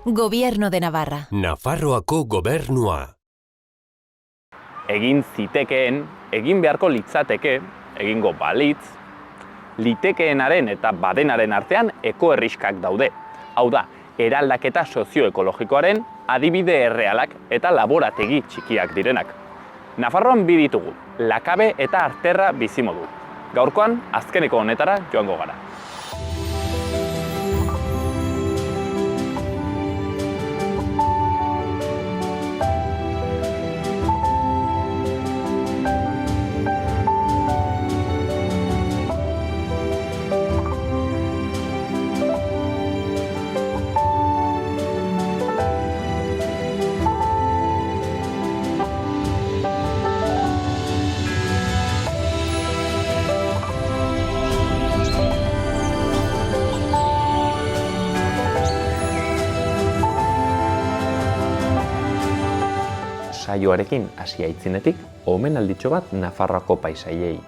Gobierno de Navarra. Nafarroako gobernua. Egin zitekeen, egin beharko litzateke, egingo balitz, litekeenaren eta badenaren artean ekoerriskak daude. Hau da, eraldaketa sozioekologikoaren adibide errealak eta laborategi txikiak direnak. Nafarroan bi ditugu, Lakabe eta Arterra bizimodu. Gaurkoan, azkeneko honetara joango gara. Saioarekin hasi aitzinetik, omenalditxo bat Nafarroako paisaiei.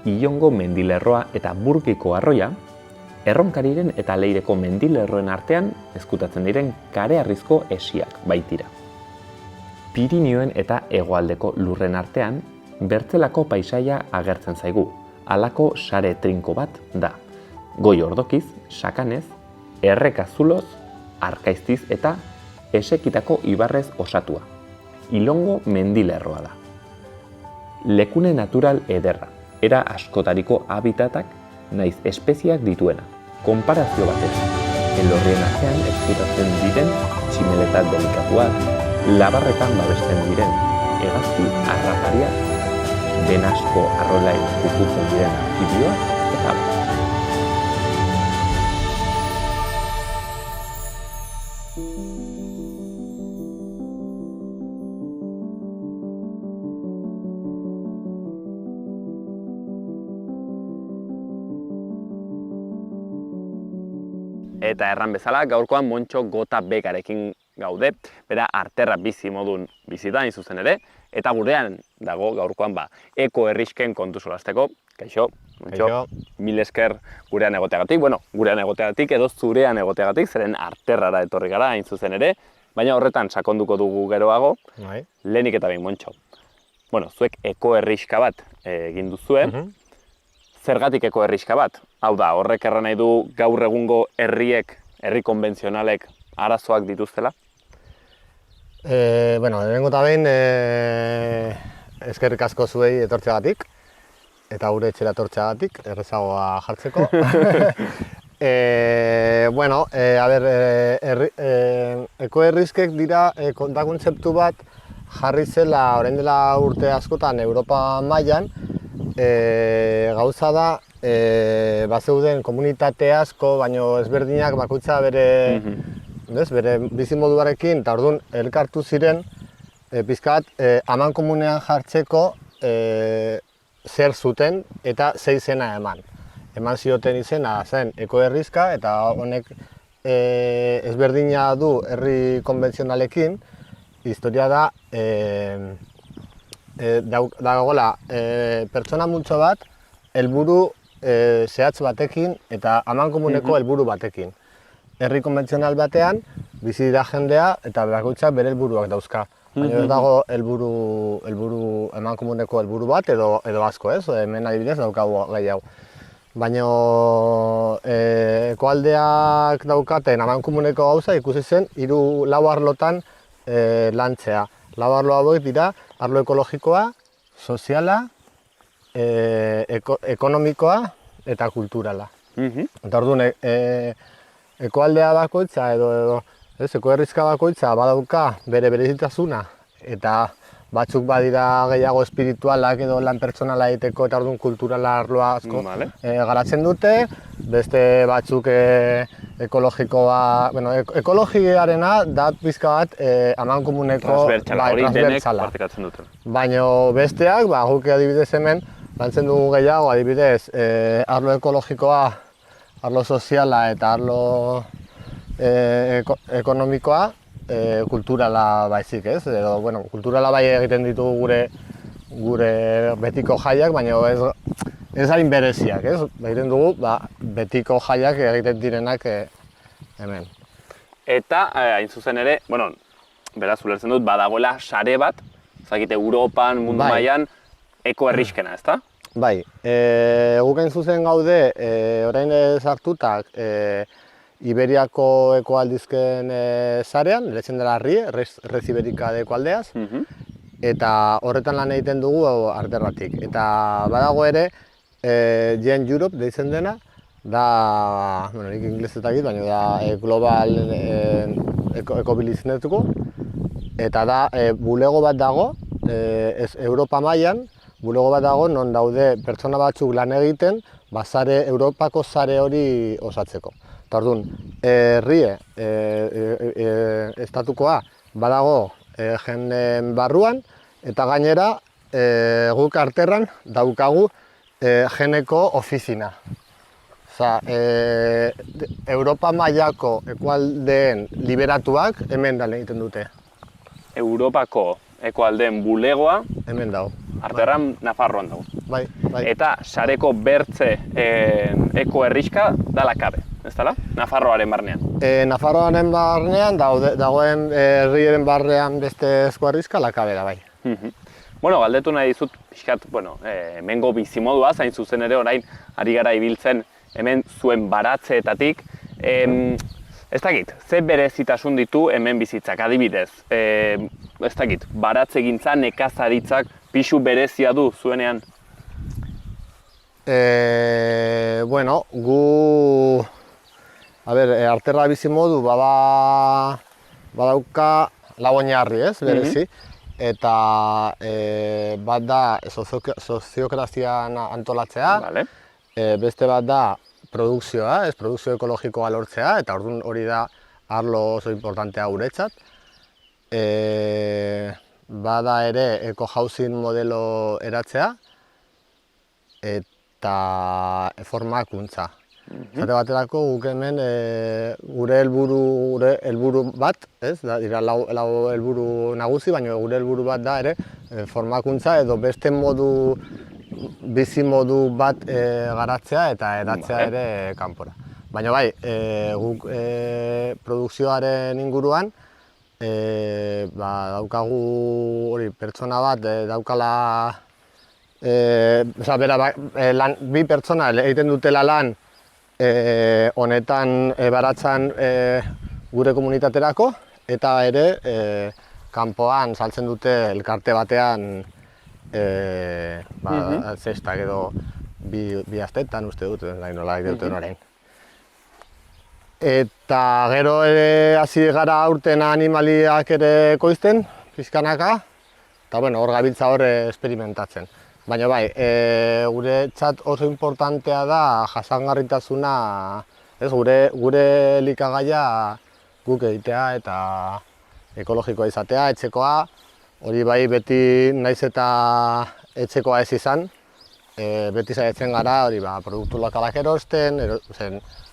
Ilongo mendilerroa eta Burgiko arroia, Erronkariren eta Leireko mendilerroen artean ezkutatzen diren kareharrizko hesiak baitira. Pirinioen eta hegoaldeko lurren artean, bertzelako paisaia agertzen zaigu, halako sare trinko bat da. Goi Ordokiz, Sakanez, Errekazuloz, Arkaiztiz eta Esekitako ibarrez osatua. Ilongo mendilerroa da. Lekune natural ederra, era askotariko habitatak naiz espeziak dituena. Konparazio batez, elorrien artean ezkutatzen diren tximeleta delikatuak, labarretan babesten diren hegazti harrapariak, benasko arrolain kukutzen diren anfibioak eta bat. Eta erran bezala, gaurkoan Montxo Gota Begarekin gaude, bera Arterra bizimodun bizitan zuzen ere, eta gurean dago gaurkoan ekoerrisken kontu solasteko. Kaixo, Montxo, mil esker gurean egoteagatik, gurean egoteagatik edo zurean egoteagatik, zeren Arterrara etorri gara hain zuzen ere, baina horretan sakonduko dugu geroago, lehenik eta behin Montxo. Zuek ekoerriska bat egin duzue, zergatik ekoerriska bat? Hau da, horrek erran nahi du gaur egungo herri konbentzionalek arazoak dituztela? Lehenengo eta behin eskerrik asko zuei etortzeagatik, eta gure etxera etortzeagatik, errezagoa jartzeko. Ekoerriskek dira da kontzeptu bat jarri zela orain dela urte askotan Europa mailan, gauza da, bazeuden komunitate asko, baino ezberdinak bakoitza bere bizimoduarekin, eta orduan elkartu ziren pizkat amankomunean jartzeko zer zuten eta ze izena eman. Eman zioten izena zen ekoerriska, eta honek ezberdina du herri konbentzionalekin. Historia da, dagoela pertsona multzo bat helburu zehatz batekin eta amankomuneko helburu batekin. Herri konbentzional batean bizi dira jendea eta bakoitzak bere helburuak dauzka. Baina ez dago amankomuneko helburu bat edo asko, ez? Hemen adibidez daukagu gai hau. Baina ekoaldeak daukaten amankomuneko gauza ikusi zen 3-4 arlotan lantzea. 4 arlo hauek dira arlo ekologikoa, soziala, ekonomikoa eta kulturala. Eta orduan, ekoaldea bakoitza edo ekoerrizka bakoitza badauka bere berezitasuna, eta batzuk badira gehiago espiritualak edo lan pertsonala egiteko eta orduan kulturala arloa asko garatzen dute, beste batzuk ekologikoa, ekologiarena da pizka bat amankomuneko transbertsala. Baina besteak, guk adibidez hemen, lantzen dugu gehiago, adibidez, arlo ekologikoa, arlo soziala eta arlo ekonomikoa, kulturala baizik, ez? Edo, kulturala bai egiten ditugu gure betiko jaiak, baina ez hain bereziak, ez? Egiten dugu, betiko jaiak egiten direnak hemen. Eta, hain zuzen ere, bueno, beraz, ulertzen dut, badagoela sare bat, zakit, Europan, mundu Bai. mailan, ekoerriskena, ezta? Bai, guk hain zuzen gaude, orain sartutak, Iberiako ekoaldizken sarean, letzen dela Rie, Red Iberica de Ekoaldeaz, eta horretan lan egiten dugu Arterratik. Eta badago ere, Gen Europe deitzen dena, da, bueno, nik inglesetak dit, baina da Global Eco Village Network, eta da, bulego bat dago, Europa mailan, bulego bat dago non daude pertsona batzuk lan egiten, Europako sare hori osatzeko. Eta orduan, Rie, estatukoa, badago jenden barruan, eta gainera, guk Arterran daukagu geneko ofizina. Osa, Europa mailako ekualdeen liberatuak hemen da egiten dute. Europako ekoaldeen bulegoa, Hemen dago. Arterran, Nafarroan dago. Bai, bai. Eta sareko bertze ekoerriska da Lakabe, ez dala? Nafarroaren barnean. Nafarroaren barnean, dagoen herriaren barrean beste eskuarrizka Lakabe da, bai. Bueno, galdetu nahi dizut, pixkat, bueno, hemengo bizimodua, zain zuzen ere orain ari gara ibiltzen hemen zuen baratzeetatik. Ez dakit, ze berezitasun ditu hemen bizitzak, adibidez. Ez dakit, baratzegintza, nekazaritzak pixu berezia du zuenean? Bueno, gu... A ber, Arterra bizimodu badauka lau oinarri, ez, berezi. Eta bat da soziograzian antolatzea, Vale. Beste bat da produkzioa, produkzio ekologikoa lortzea, eta orduan hori da arlo oso importantea guretzat. Bada ere eco-housing modelo eratzea, eta formakuntza. Zate baterako guk hemen gure helburu bat, ez? Dira lau helburu nagusi, baina gure helburu bat da ere formakuntza edo beste bizi modu bat garatzea eta eratzea ere kanpora. Baina bai, guk produkzioaren inguruan daukagu hori pertsona bat daukala bi pertsona egiten dutela lan honetan baratzan gure komunitaterako eta ere kanpoan saltzen dute elkarte batean zestak edo bi astetan uste dut, nola duten orain. Eta gero ere hasi gara aurten animaliak ere ekoizten, pixkanaka, eta bueno, hor gabiltza hor esperimentatzen. Baina bai, guretzat oso importantea da jasangarritasuna, gure elikagaia guk egitea eta ekologikoa izatea, etxekoa, hori bai beti naiz eta etxekoa ez izan, beti saiatzen gara hori produktu lokalak erosten,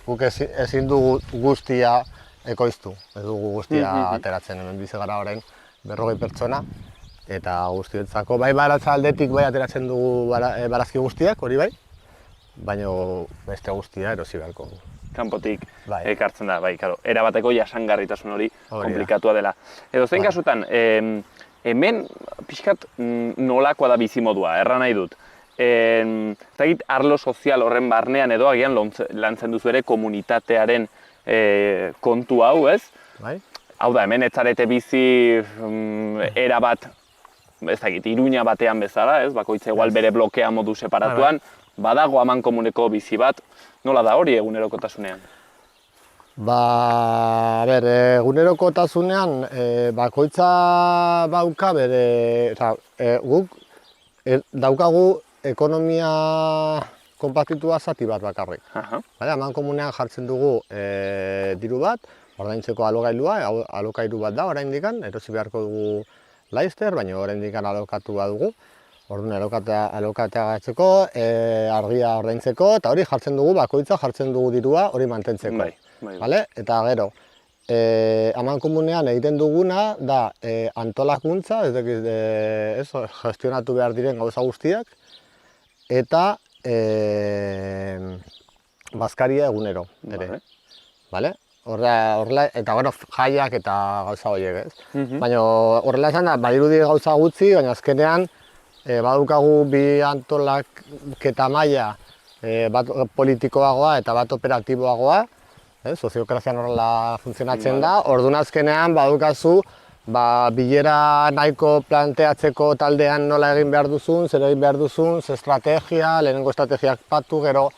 guk ezin dugu guztia ekoiztu, ez dugu guztia ateratzen, hemen bizi gara orain 40 pertsona, eta guztietzako bai baratza aldetik bai ateratzen dugu barazki guztiak, hori bai, baina beste guztia erosi beharko dugu. Kanpotik ekartzen da, bai, karo, erabateko jasangarritasun hori komplikatua dela. Edo zein kasutan, hemen pixkat nolakoa da bizimodua, erran nahi dut. Zagit, arlo sozial horren barnean edo agian lantzen duzu ere komunitatearen kontu hau, ez? Bai. Hau da, hemen ez zarete bizi erabat, ez dakit, Iruña batean bezala, ez? Bakoitza igual bere blokea modu separatuan, badago aman komuneko bizi bat, nola da hori egunerokotasunean? Egunerokotasunean bakoitza dauka bere, guk daukagu ekonomia konpartitua zati bat bakarrik. Aman komunean jartzen dugu diru bat, ordaintzeko alogailua, alokairu bat da oraindikan, erosi beharko dugu laizter, baina oraindikan alokatu badugu. Orduan alokatea gatzeko, argia ordaintzeko, eta hori jartzen dugu, bakoitza jartzen dugu dirua hori mantentzeko. Eta gero, aman komunean egiten duguna da antolakuntza, gestionatu behar diren gauza guztiak, eta bazkaria egunero ere. Horrela, eta bueno, jaiak eta gauza horiek, ez? Baina horrela esan da, badirudi gauza gutxi, baina azkenean badukagu bi antolaketa maila, bat politikoagoa eta bat operatiboagoa, soziokrazian horrela funtzionatzen da, orduan azkenean badukazu bilera nahiko planteatzeko taldean nola egin behar duzun, zer egin behar duzun, ze estrategia, lehenengo estrategiak patu, gero,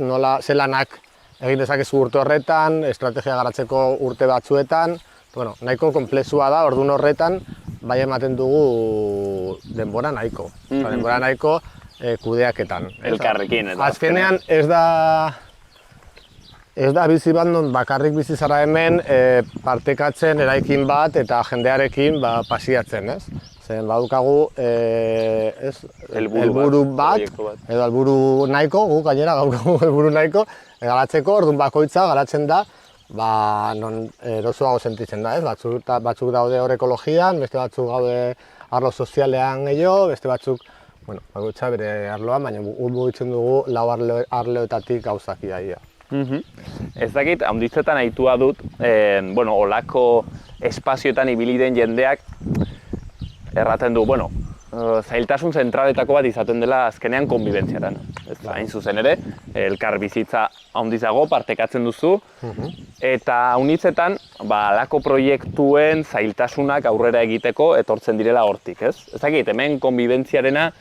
nola zelanak egin dezakezu urte horretan, estrategia garatzeko urte batzuetan, bueno, nahiko komplexua da, orduan horretan, bai ematen dugu denbora nahiko. Denbora nahiko kudeaketan. Elkarrekin. Azkenean ez da bizi bat non bakarrik bizi zara hemen partekatzen eraikin bat eta jendearekin pasiatzen, ez? Zen badukagu helburu bat, edo helburu nahiko, guk gainera gaukagu helburu nahiko, garatzeko, orduan bakoitza garatzen da, non erosoago sentitzen da, ez? Batzuk daude hor ekologian, beste batzuk daude arlo sozialean gehiago, beste batzuk, bueno, bakoitza bere arloan, baina mugitzen dugu lau arloetatik gauzak iaia. Ez dakit, handitzetan aitua dut, olako espazioetan ibili den jendeak erraten du, zailtasun zentraletako bat izaten dela azkenean konbibentziaran. Hain zuzen ere, elkar bizitza handizago partekatzen duzu, eta haunitzetan, halako proiektuen zailtasunak aurrera egiteko etortzen direla hortik, ez? Ez dakit, hemen konbibentziarena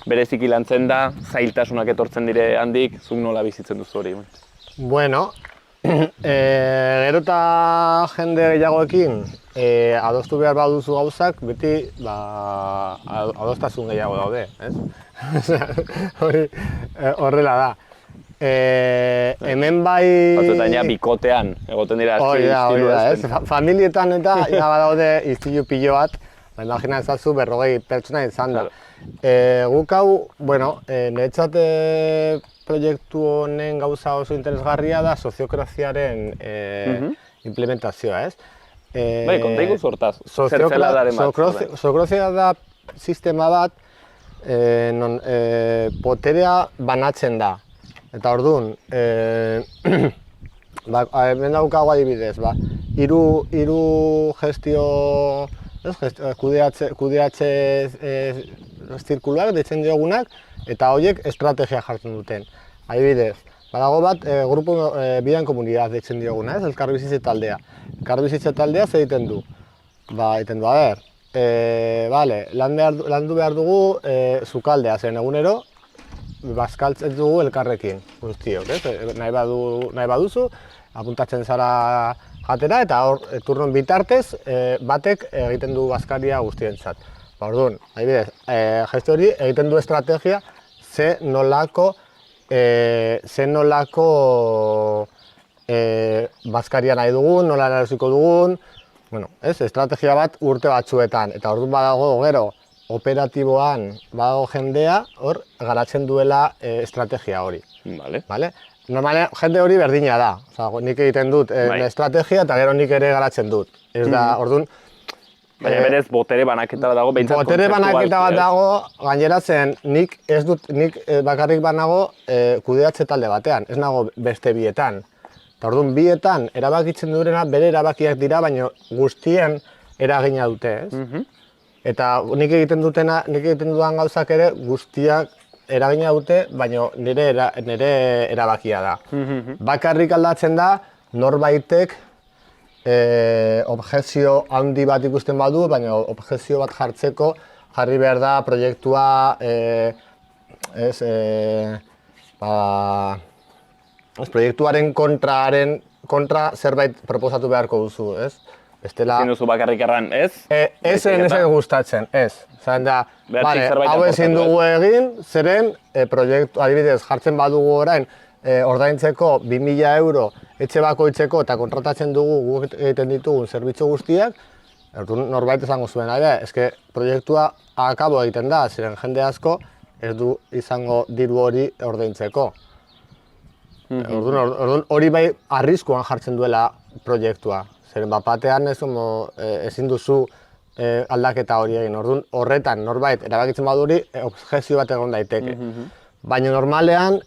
bereziki lantzen da, zailtasunak etortzen dire handik, zuk nola bizitzen duzu hori? Bueno, gero eta jende gehiagoekin adostu behar baduzu gauzak, beti adostasun gehiago daude, ez? Horrela da. Hemen bai... Batzuetan ja bikotean, egoten dira istilu ez? Familietan eta badaude istilu pilo bat, imagina ezazu 40 pertsona izan da. Guk hau, niretzat proiektu honen gauza oso interesgarria da soziokraziaren implementazioa, ez? Bai, konta ikusi hortaz, zertzeladaren bat. Soziokrazia da sistema bat, non poterea banatzen da. Eta orduan, hemen daukagu adibidez, hiru gestio, kudeatze zirkuluak deitzen diogunak, eta horiek estrategia jartzen duten. Adibidez, badago bat, grupo bidan komunidad deitzen dioguna, ez? Elkarbizitze taldea. Elkarbizitze taldea zer egiten du? Egiten du, landu behar dugu sukaldea, zen egunero, bazkaltzen dugu elkarrekin, guztiok, ez? Nahi baduzu, apuntatzen zara jatera, eta hor, turnon bitartez, batek egiten du bazkaria guztientzat. Orduan, adibidez, gestio hori egiten du estrategia ze nolako bazkaria nahi dugun, nola erosiko dugun, estrategia bat urte batzuetan. Eta orduan badago gero operatiboan badago jendea hor garatzen duela estrategia hori. Normalean jende hori berdina da. Nik egiten dut estrategia eta gero nik ere garatzen dut. Ez da, orduan, baina berez botere banaketa bat dago, behintzat botere banaketa bat dago, gainera zen nik bakarrik banago kudeatze talde batean, ez nago beste bietan. Eta orduan bietan erabakitzen duena bere erabakiak dira, baina guztien eragina dute, ez? Eta nik egiten dudan gauzak ere guztiak eragina dute, baina nire erabakia da. Bakarrik aldatzen da norbaitek objekzio handi bat ikusten badu, baina objekzio bat jartzeko jarri behar da proiektua proiektuaren kontra zerbait proposatu beharko duzu, ez? Ezin duzu bakarrik erran, ez? Ez gustatzen, ez. Zaren da, hau ezin dugu egin, zeren proiektu, adibidez, jartzen badugu orain, ordaintzeko 2.000 euro etxe bakoitzeko eta kontratatzen dugu guk egiten ditugun zerbitzu guztiak, norbait izango zuen, eske proiektua akabo egiten da, ziren jende asko ez du izango diru hori ordaintzeko. Orduan hori bai arriskuan jartzen duela proiektua, ziren batean ezin duzu aldaketa hori egin, orduan horretan norbait erabakitzen baduri objekzio bat egon daiteke. Baina normalean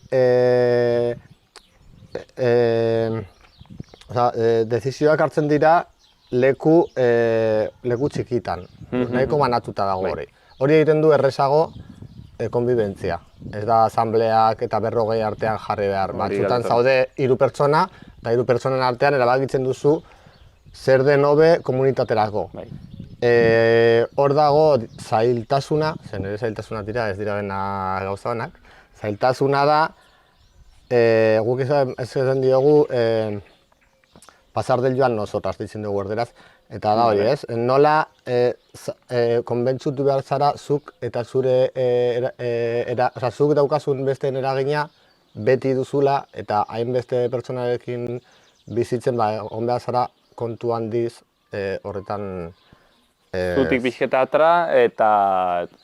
dezizioak hartzen dira leku txikitan, nahiko banatuta dago hori. Hori egiten du errezago konbibentzia. Ez da asambleak eta 40 artean jarri behar. Batzutan zaude 3 pertsona, eta 3 pertsonen artean erabakitzen duzu zer den hobe komunitaterako. Hor dago zailtasuna, zen ere zailtasuna dira, ez dira bena gauza honak, zailtasuna da, guk esaten diogu, pasar del joan nosotras, ditzen dugu erderaz, eta da hori ez, nola konbentzutu behar zara zuk eta zure, zuk daukazun besteen eragina beti duzula eta hainbeste pertsonarekin bizitzen, on behar zara kontu handiz horretan. Zutik pixketa atra eta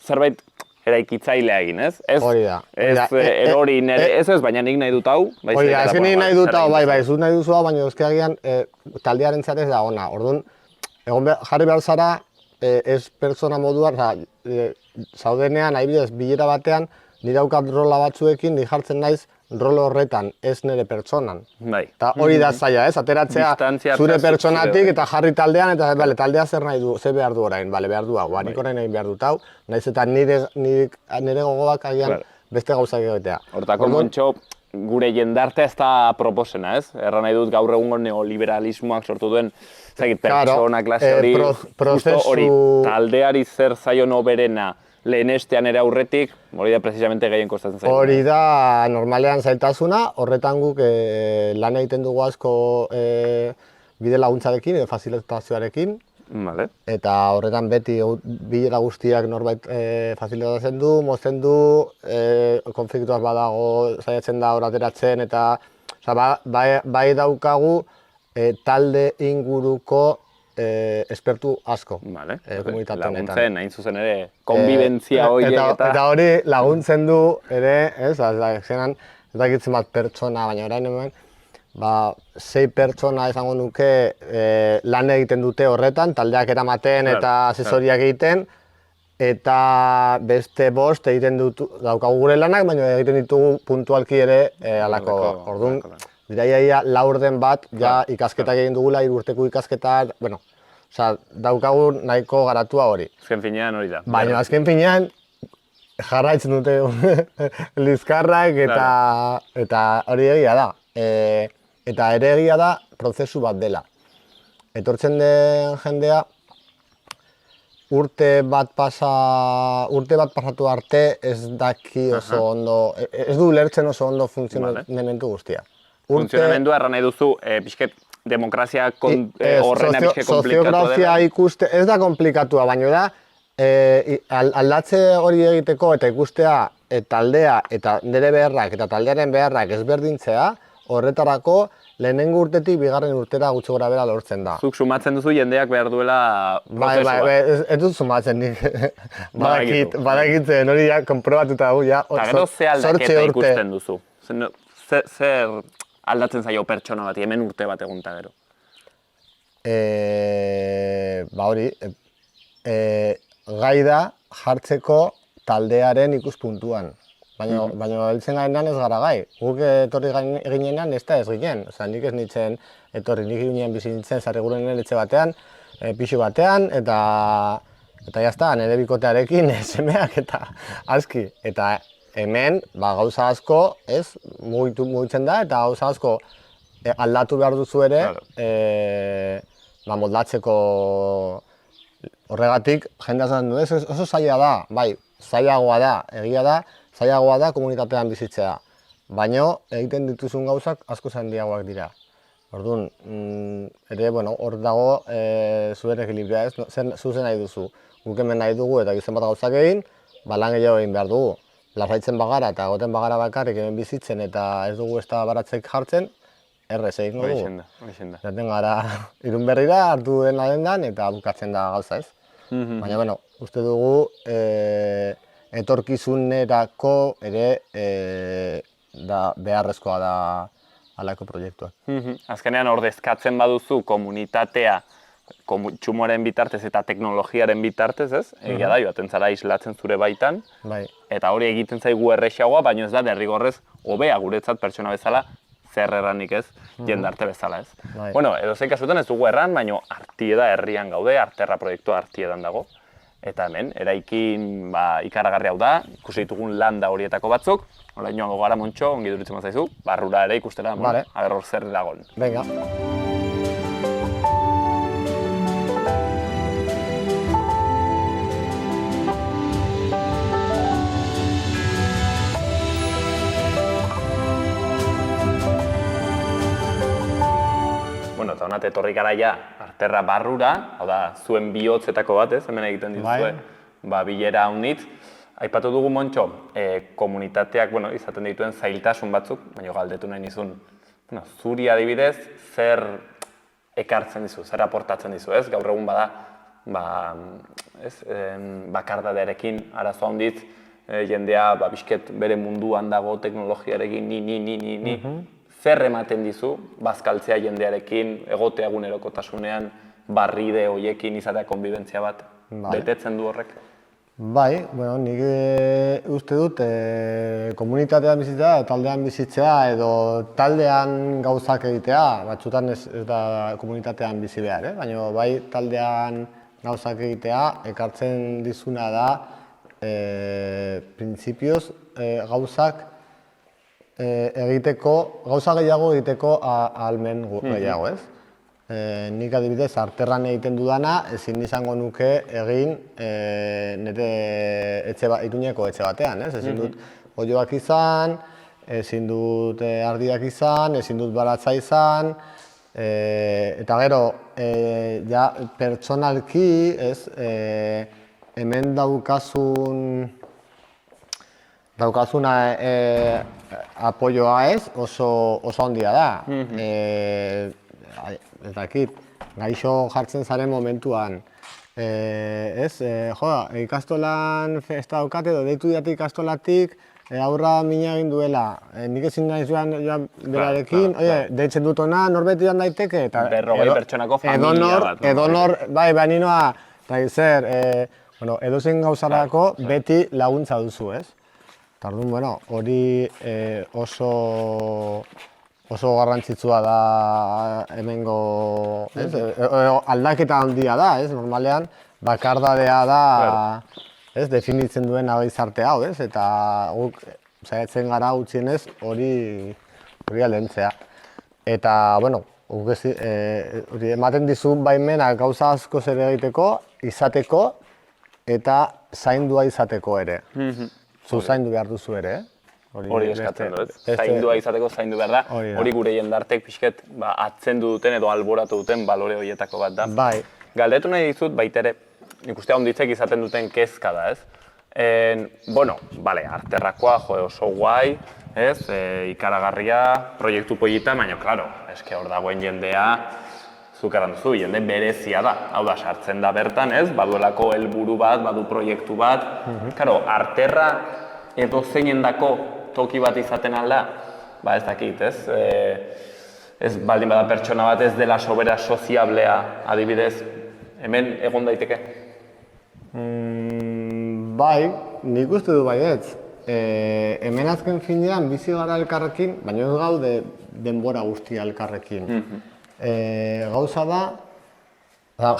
zerbait eraikitzailea egin, ez? Hori da. Erori nire, ez, baina nik nahi dut hau. Hori da, ezken nik nahi dut hau, zut nahi duzu hau, baina euskeagian taldearen ez da ona. Orduan, jarri behar zara, ez pertsona moduan, zaudenean, adibidez, bilera batean, nire daukat rola batzuekin, ni jartzen naiz rol horretan, ez nire pertsonan. Eta hori da zaila, ez? Ateratzea zure pertsonatik eta jarri taldean, eta taldea zer nahi du, zer behar du orain, behar du hau, nik orain egin behar dut hau, nahiz eta nire gogoak agian beste gauzak egotea. Hortako montxo, gure jendartea ez da proposena, ez? Erra nahi dut gaur egungo neoliberalismoak sortu duen, pertsona, klase hori, taldeari zer zaio noberena, lehenestean ere aurretik, hori da precisamente gehien kostatzen zaitu. Hori da normalean zailtasuna, horretan guk lan egiten dugu asko bide laguntzarekin, fasilitazioarekin. Eta horretan beti bilera guztiak norbait fasilitatzen du, mozten du, konfliktuak badago, saiatzen da hor ateratzen, eta bai daukagu talde inguruko espertu asko komunitate honetan. Laguntzen, hain zuzen ere, konbibentzia horiek eta hori laguntzen du ere, ez dakitzen bat pertsona, baina orain hemen, 6 pertsona izango nuke lan egiten dute horretan, taldeak eramaten eta asesoriak egiten, eta beste 5 egiten daukagu gure lanak, baina egiten ditugu puntualki ere alako. Orduan, diraia laurden bat, ikasketak egin dugula, 3 urteko ikasketak, daukagu nahiko garatua hori. Azken finean hori da. Baina azken finean jarraitzen dute lizkarrak eta hori egia da. Eta ere egia da prozesu bat dela. Etortzen den jendea urte bat pasatu arte ez daki oso ondo, ez du lertzen oso ondo funtzionamendu guztia. Funtzionamendua erran nahi duzu, pixket, demokrazia horrena pixket komplikatua dela? Soziografia ikuste, ez da komplikatua, baina da, aldatze hori egiteko eta ikustea taldea eta nire beharrak eta taldearen beharrak ezberdintzea, horretarako lehenengo urtetik bigarren urtera gutxi gora bera lortzen da. Zuk sumatzen duzu jendeak behar duela prozesua. Ez dut sumatzen nik. Badakitzen hori konprobatuta dugu, eta gero ze aldaketa ikusten duzu? Zer aldatzen zaio pertsona bati, hemen urte bat egunta gero? Hori, gai da jartzeko taldearen ikuspuntuan. Baina heltzen garenan ez gara gai. Guk etorri ginenan ez da ez ginen. Nik ez nintzen etorri, nik ginen bizi nintzen Sarrigurunen etxe batean, pixu batean, eta jazta, nire bikotearekin semeak eta aski. Eta hemen gauza asko mugitzen da eta gauza asko aldatu behar duzu ere moldatzeko horregatik jendea zaten du. Oso zaila da, bai, zailagoa da, egia da, zailagoa da komunitatean bizitzea. Baina egiten dituzun gauzak asko handiagoak dira. Orduan, ere, hor dago zuen ekilibria ez, zuzen nahi duzu. Guk hemen nahi dugu eta gizen bat gauzak egin, lan gehiago egin behar dugu. Lasaitzen bagara eta goten bagara bakarrik hemen bizitzen eta ez dugu ez da baratzek jartzen, errez egingo dugu. Zaten gara irun berrira hartu den ladendan eta bukatzen da gauza ez. Baina, uste dugu etorkizunerako ere beharrezkoa da halako proiektuak. Azkenean ordezkatzen baduzu komunitatea txumoaren bitartez eta teknologiaren bitartez, ez? Egia da, joaten zara islatzen zure baitan, eta hori egiten zaigu errexagoa, baina ez da derrigorrez hobea guretzat pertsona bezala zer erranik ez, jendarte bezala ez. Bai. Bueno, edozein kasutan ez dugu erran, baina Artieda herrian gaude, Arterra proiektua Artiedan dago. Eta hemen, eraikin ikaragarri hau da, ikusi ditugun landa horietako batzuk, hola joango gara Montxo, ongi duritzen bazaizu, barrura ere ikustera, Vale. aber hor zer dagon. Venga. Bueno, eta honat etorri gara ja, Arterra barrura, hau da, zuen bihotzetako bat ez, hemen egiten dituzue, bilera honitz. Aipatu dugu Montxo, komunitateak, izaten dituen zailtasun batzuk, baina galdetu nahi nizun, zuri adibidez, zer ekartzen dizu, zer aportatzen dizu, ez? Gaur egun bada, bakardadearekin arazo handitz, jendea bizket bere munduan dago teknologiarekin, ni. Zer ematen dizu, bazkaltzea jendearekin, egotea egunerokotasunean, barride horiekin izatea konbibentzia bat, betetzen du horrek? Bai, nik uste dut komunitatean bizitzea, taldean bizitzea edo taldean gauzak egitea, batzutan ez da komunitatean bizi behar, baina bai taldean gauzak egitea ekartzen dizuna da printzipioz gauzak gauza gehiago egiteko ahalmen gehiago, ez? Nik adibidez, Arterran egiten dudana, ezin izango nuke egin nire Iruñeko etxe batean, ez? Ezin dut oioak izan, ezin dut ardiak izan, ezin dut baratza izan, eta gero, pertsonalki, ez? Hemen daukazuna apoioa ez, oso handia da. Ez dakit, gaixo jartzen zaren momentuan, ikastolan festa daukate edo deitu didate ikastolatik aurra mina egin duela, nik ezin naiz joan berarekin, deitzen dut ona, norbait joan daiteke, eta pertsonako familia bat. Edonor, bai, ninoa, edozein gauzarako beti laguntza duzu, ez? Eta orduan, hori oso garrantzitsua da hemengo, aldaketa handia da, normalean bakardadea da definitzen duen gizarte hau, eta guk saiatzen gara gutxienez hori aldentzea. Eta, hori ematen dizun baimena gauza asko zer egiteko, izateko eta zaindua izateko ere. Zu zaindu behar duzu ere, Hori eskatzen dut, zaindua izateko zaindu behar da, hori gure jendartek pixket atzendu duten edo alboratu duten balore horietako bat da. Bai. Galdetu nahi dizut baitere, nik uste honditzek izaten duten kezka da, ez? Arterrakoa oso guai, ez? Ikaragarria, proiektu polita, baina, klaro, eske hor dagoen jendea, zuk eran duzu, jende berezia da. Hau da, sartzen da bertan, ez? Baduelako helburu bat, badu proiektu bat. Klaro, Arterra edo zeinendako toki bat izaten alda, ez dakit, ez? Ez baldin bada pertsona bat ez dela sobera soziablea, adibidez, hemen egon daiteke? Bai, nik uste du baietz. Hemen azken finean bizi gara elkarrekin, baina ez gaude denbora guztia elkarrekin. Gauza da,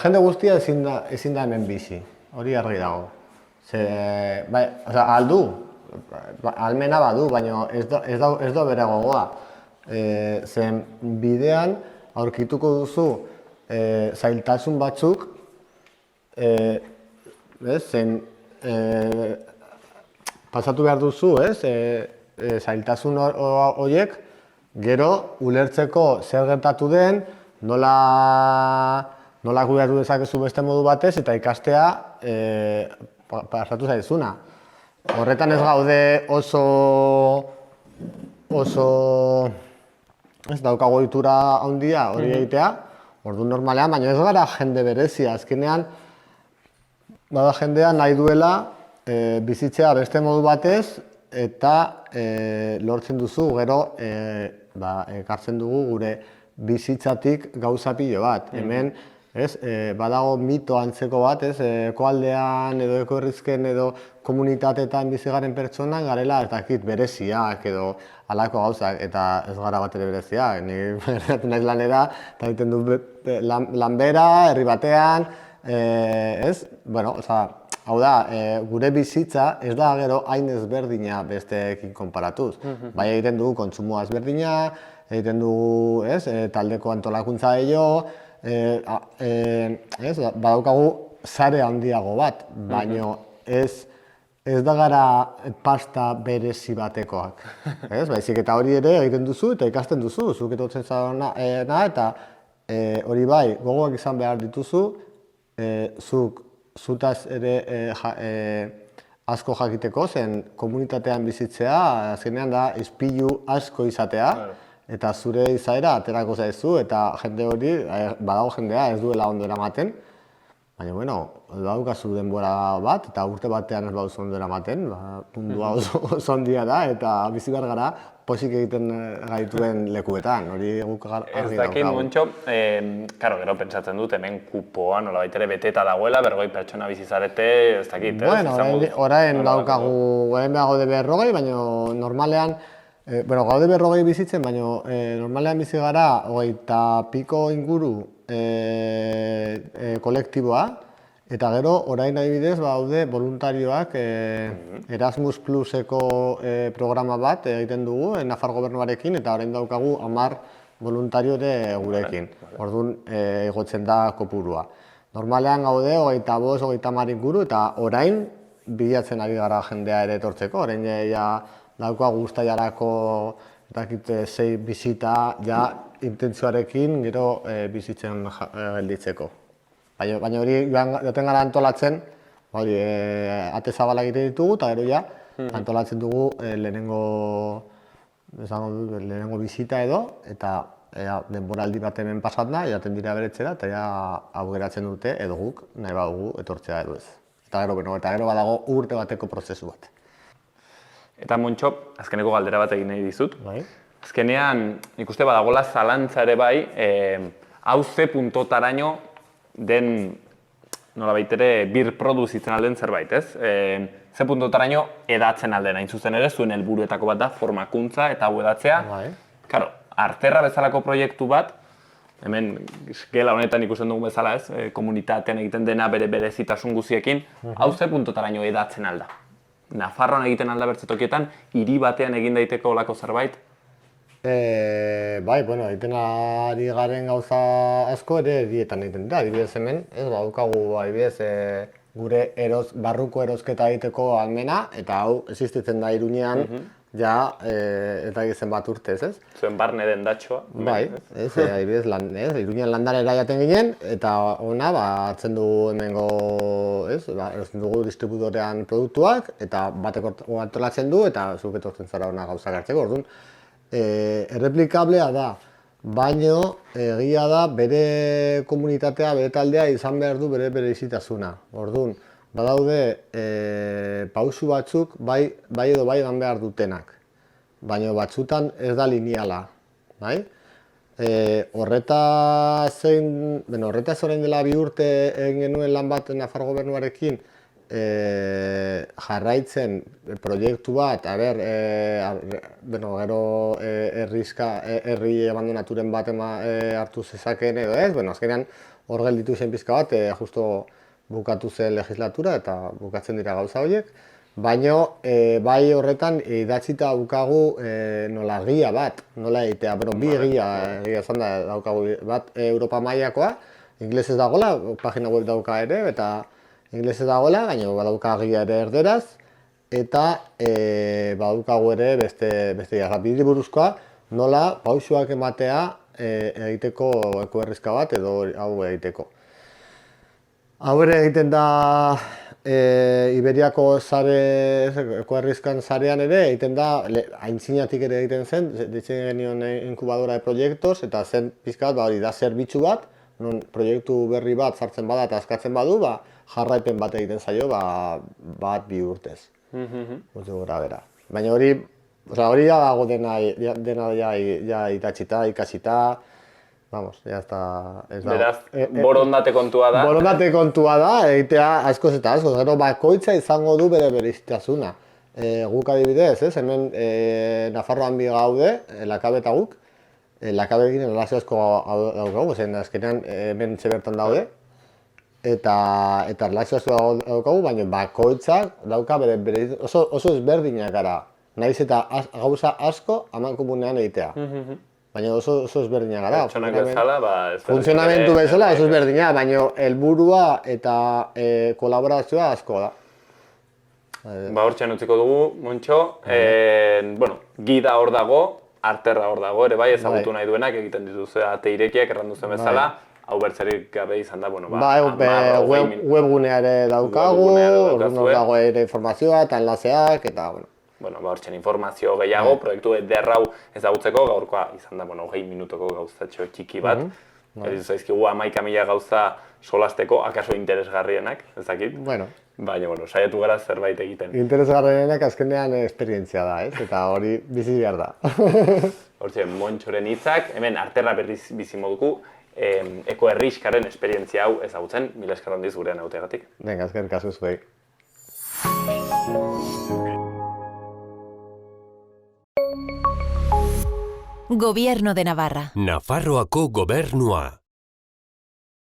jende guztia ezin da hemen bizi, hori argi dago. Aldu, almena badu, baina ez da bere gogoa. Zen bidean aurkituko duzu zailtasun batzuk, zen pasatu behar duzu, zailtasun horiek, gero ulertzeko zer gertatu den, nola kudeatu dezakezu beste modu batez eta ikastea pasatu zaizuna. Horretan ez gaude oso ez daukago ohitura handia hori egitea, orduan normalean, baina ez gara jende berezia. Azkenean, bada jendea nahi duela bizitzea beste modu batez eta lortzen duzu, gero ekartzen dugu gure bizitzatik gauza pilo bat. Hemen badago mito antzeko bat, ekoaldean edo ekoherrizken edo komunitateetan bizi garen pertsonak garela ez dakit bereziak edo halako gauzak, eta ez gara bat ere bereziak. Ni bertatzen naiz lanera eta egiten du lanbera, herri batean, hau da, gure bizitza ez da gero hain ezberdina besteekin konparatuz. Bai egiten dugu kontsumoa ezberdina, egiten dugu taldeko antolakuntza badaukagu sare handiago bat, baina ez da gara pasta berezi batekoak. Baizik eta hori ere egiten duzu eta ikasten duzu, zuk etortzen zarona eta hori bai, gogoak izan behar dituzu, zutaz ere asko jakiteko, zen komunitatean bizitzea, azkenean da ispilu asko izatea, eta zure izaera aterako zaizu, eta jende hori, badago jendea ez duela ondo eramaten, baina, bueno, daukazu denbora bat, eta urte batean ez baduzu ondo eramaten, mundua oso handia da, eta bizi behar gara pozik egiten gaituen lekuetan, hori guk argi daukagu. Ez dakit, Montxo, gero pentsatzen dut, hemen kupoa nolabait ere beteta dagoela, 40 pertsona bizi zarete, ez dakit, ez? Bueno, orain daukagu, orain gaude 40, baina normalean, gaude 40 bizitzen, baina normalean bizi gara 20 piko inguru kolektiboa, eta gero, orain adibidez, daude voluntarioak Erasmus Pluseko programa bat egiten dugu Nafar gobernuarekin, eta orain daukagu 10 voluntario ere gurekin. Orduan, igotzen da kopurua. Normalean gaude 25-30 inguru, eta orain bilatzen ari gara jendea ere etortzeko. Orain daukagu uztailarako 6 bizita intentzioarekin gero bizitzen gelditzeko. Baina hori joaten gara antolatzen, ate zabala egiten ditugu, eta gero antolatzen dugu lehenengo bizita edo, eta denboraldi bat hemen pasat da, jaten dira beretzera, eta hau geratzen dute edo guk nahi badugu etortzea edo ez. Eta gero badago urte bateko prozesu bat. Eta Montxo, azkeneko galdera bat egin nahi dizut. Azkenean, ikuste badagola zalantza ere bai, hau ze puntotaraino den nolabait ere birproduzitzen alden zerbait, ez? Ze puntotaraino edatzen alden, hain zuzen ere, zuen helburuetako bat da formakuntza eta hau edatzea. Karo, Arterra bezalako proiektu bat, hemen gela honetan ikusten dugun bezala, ez? Komunitatean egiten dena berezitasun guziekin, hau ze puntotaraino edatzen alda. Nafarroan egiten alda bertzetokietan, hiri batean egin daiteko olako zerbait? Egiten ari garen gauza asko ere herrietan egiten dira, adibidez hemen, badaukagu gure barruko erosketa egiteko ahalmena, eta hau existitzen da Iruñean, eta egizen bat urtez, ez? Zuen barne den datxoa. Bai, adibidez, Iruñean landarera jaten ginen, eta ona, hartzen dugu hemengo, erosten dugu distributorean produktuak, eta batek antolatzen du, eta zuk etortzen zara ona gauzak hartzeko, orduan, erreplikablea da, baina egia da bere komunitatea, bere taldea izan behar du bere berezitasuna. Orduan, badaude pausu batzuk bai edo bai edan behar dutenak, baina batzutan ez da lineala. Horretaz orain dela 2 urte egin genuen lan bat Nafar gobernuarekin, jarraitzen proiektu bat, gero herri abandonaturen bat hartu zezakeen edo ez, azkenean hor gelditu zen pizka bat, justo bukatu zen legislatura eta bukatzen dira gauza horiek, baina bai horretan idatzita daukagu nola gia bat, nola egitea, bi egia izan da daukagu bat Europa mailakoa, ingelesez dagoela, pagina web dauka ere, eta ingelesez dagoela, baina badauka gia ere erderaz, eta badaukagu ere beste bide buruzkoa, nola pausuak ematea egiteko ekoherrizka bat edo hau egiteko. Hau ere egiten da Iberiako ekoherrizkan sarean ere, egiten da, aintzinatik ere egiten zen, ditzen genion inkubadora de proiektos, eta zen pizkat, hori da zerbitzu bat, non proiektu berri bat sartzen bada eta askatzen badu, jarraipen bat egiten zaio, bat 2 urtez. Baina hori dago dena idatzita, ikasita, vamos, ya está. Ez da. Beraz, borondate kontua da. Borondate kontua da, egitea askoz eta askoz, gero bakoitza izango du bere berezitasuna. Guk adibidez, ez? Hemen Nafarroan bi gaude, Lakabe eta guk. Lakabekin erlazio asko daukagu, zen azkenean hemen bertan daude. Eta erlazio asko daukagu, baina bakoitzak dauka bere oso ezberdinak gara. Naiz eta gauza asko amankomunean egitea. Baina oso ezberdinak gara. Pertsonak bezala, funtzionamentu bezala oso ezberdinak, baina helburua eta kolaborazioa asko da. Hortxean utziko dugu, Montxo. Gida hor dago, arterra hor dago, ere bai, ezagutu nahi duenak egiten dituzue ate irekiak errandu zen bezala. Hau bertzerik gabe izan da, webgunea ere daukagu, hor dago ere informazioa eta enlazeak, eta, hortxen informazio gehiago, proiektu ederrau ezagutzeko, gaurkoa izan da, 20 minutoko gauzatxo txiki bat. Erizu zaizkigu 11.000 gauza solasteko, akaso interesgarrienak, ezakit. Baina, saiatu gara zerbait egiten. Interesgarrienak azkenean esperientzia da, ez? Eta hori bizi behar da. Hortxe, Montxoren hitzak, hemen arterra berriz bizi moduko, eko herriskaren esperientzia hau ezagutzen, mila esker handiz gurean hautegatik. Venga, esker kasu zuei. Gobierno de Navarra. Nafarroako Gobernua.